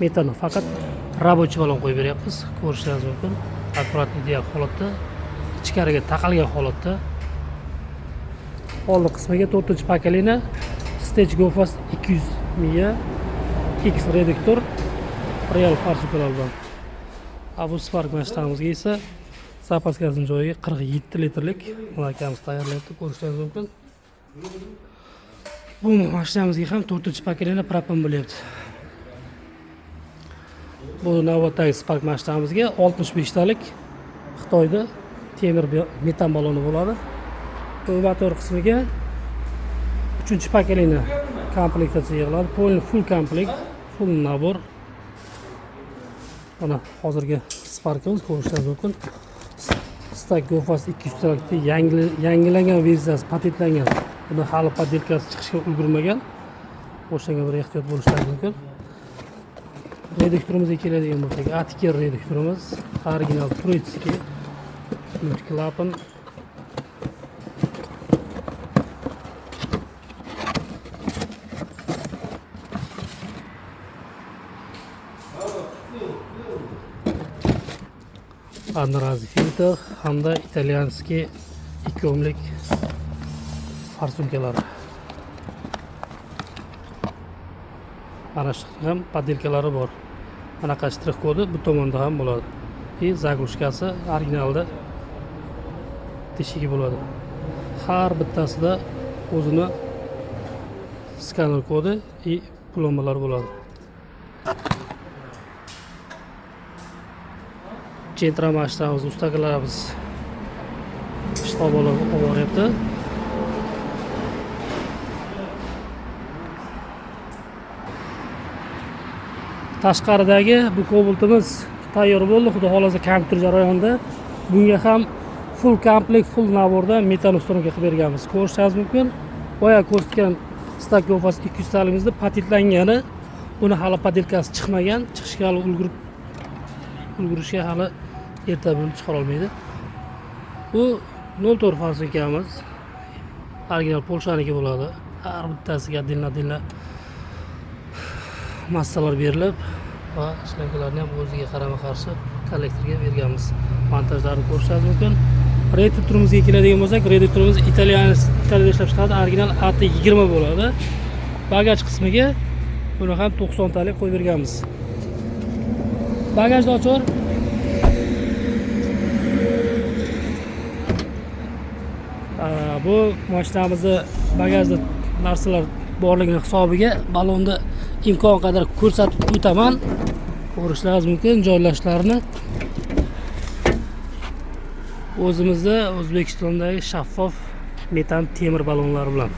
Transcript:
metan, faqat рабочий balon qo'yib beryapmiz. Ko'rishingiz mumkin. Akkuratli degan holatda, ichkariga taqalgan holatda. Old qismiga 4-pokoleniya Stage GoFast 200 miya X reduktor real farsukalar bilan. Bu Spark mashinamizga esa zapaskasining joyiga 47 litrlik markamiz tayyorlayapti, ko'rishingiz mumkin. Bu mashinamizga ham 4-pokoleniya propan bo'lyapti. Bu navbatdagi Spark mashinamizga 65 talik Xitoyda temir metan baloni bo'ladi. Bu motor qismiga 3-pokoleniya komplektatsiya yig'iladi. Full komplekt, full nabor. Mana hozirgi Sparkimiz ko'rishingiz mumkin. Stage GoFast 200 talikda yangilangan versiyasi patentlangan. Buni hali padelkasi chiqishga ulgurmagan. O'shanga bir ehtiyot bo'lishingiz mumkin. Reduktorimizga keladigan bo'lsak, Atiker reduktorimiz, original Troitskiy multiklapan. Одноразовый filtr hamda italyanskiy 2 ohmlik farsunkalar. Mana shu ham padelkalari bor. Anaqa shtrix kodi bu tomonda ham bo'ladi. Zagrushkasi originalda teshigi bo'ladi. Har bittasida o'zini skaner kodi va plombalar bo'ladi. Centra mashinamiz ustalarimiz shtabolab olib boryapti. Tashqaridagi bu kobaltimiz tayyor bo'ldi. Xudo xolasa kompyuter jarayonida bunga ham full komplekt, full naborda metan usturonka qilib berganmiz. Ko'rishingiz mumkin. Boya ko'rsatgan Stage GoFast 200 taligimizda patentlangani, uni hali padelkasi chiqmagan, chiqishga hali ulgurishga hali erta bo'lib chiqara olmaydi. Bu 04 farsunkamiz. Original Polshaniki bo'ladi. Har bittasiga adilla massalar berilib va shlankalarni ham o'ziga qarama-qarshi kollektorga berganmiz. Montajlarni ko'rishingiz mumkin. Reduktorimizga keladigan bo'lsak, reduktorimiz Italiyada ishlab chiqarilgan original AT20 bo'ladi. Bagaj qismiga buni ham 90 talik qo'yib berganmiz. Bagajni ochar. Bu mashinamizda bagajda narsalar borligini hisobiga balonni imkon qadar ko'rsatib o'taman. Ko'rishingiz mumkin joylashlarini. O'zimizda O'zbekistondagi shaffof metan temir balonlari bilan